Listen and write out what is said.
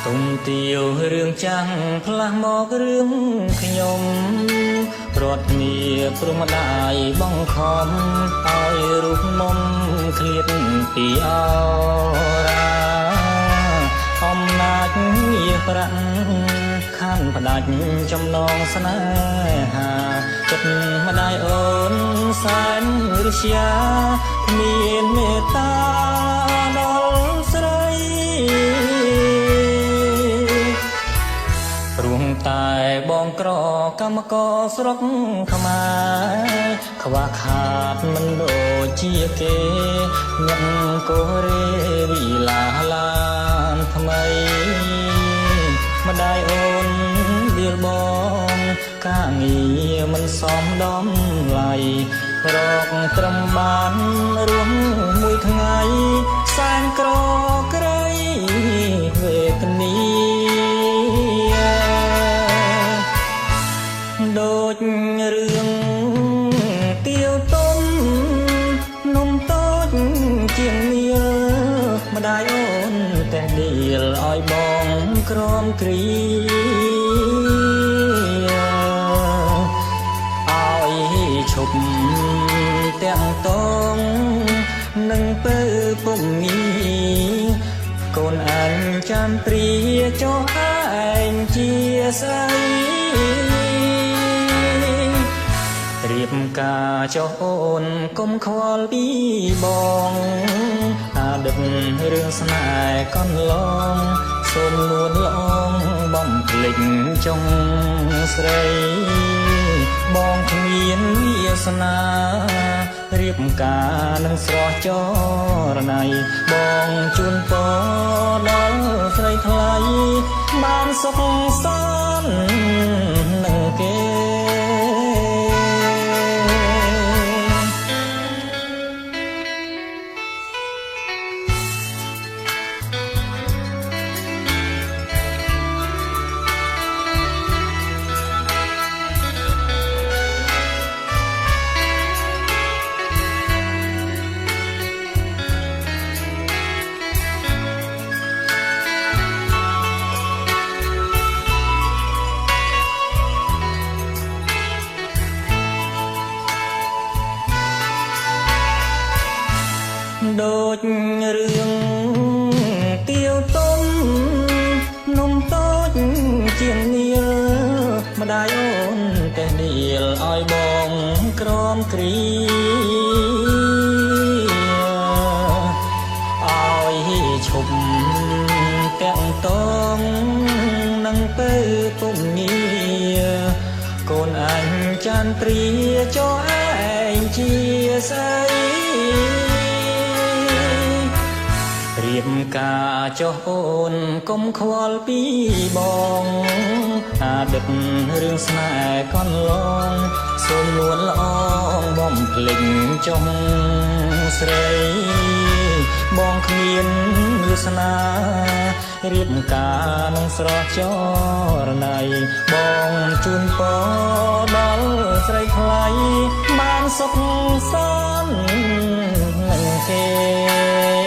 ទុំទាវរឿងចាំងផ្លាស់មករឿងខ្ញុំរត់នីព្រមម្ដាយបងខំឲ្យរូបមុំឃ្លាតពីអរាអំណាចមាសប្រាក់ខានផ្ដាច់ចំណងស្នេហាចិត្តម្ដាយអូនសែនរិស្យាមានមេត្តាដល់ស្រីរួមតែបងក្រកម្មករស្រុកខ្មែរខ្វះខាតមិនដូចជាគេអ្នកកូរ៉េវិឡាឡានថ្មីម្ដាយអូនដៀលបងការងារមិនសមដំឡៃរកត្រឹមបានរួមមួយថ្ងៃសែនក្រក្រៃវេទនីដូចរឿងទាវទុំនំតូចជាងមៀលម្ដាយអូនតែដៀលឲ្យបងក្រំគ្រីឲ្យឈប់ទាំងតងនឹងពើពុំងីកូនអញចាំព្រាចុះឯងជាស្អីរៀបការចុះអូនកុំខ្វល់ពីបងអាដឹករឿងស្នេហ៍កន្លងសូមនួនល្អងបំភ្លេចចុងស្រីបងគ្មានវាសនារៀបការនឹងស្រស់ចរណៃបងជូនពរដល់ស្រីថ្លៃបានសុខសាន្តនឹងគេដូចរឿងទាវទុំនំតូចជាងមៀលម្ដាយអូនតែដៀលឲ្យបងក្រំគ្រីឲ្យឈប់ទាំងតងនឹងពើពុំងារកូនអញចាន់ព្រាចុះឯងជាស្អីរៀបការចុះអូនកុំខ្វល់ពីបងអាដឹករឿងស្នេហ៍កន្លងសូមនួនល្អងបំភ្លេចចុងស្រីបងគ្មានវាសនារៀបការនឹងស្រស់ចរណៃបងជូនពរដល់ស្រីថ្លៃបានសុខសាន្តនឹងគេ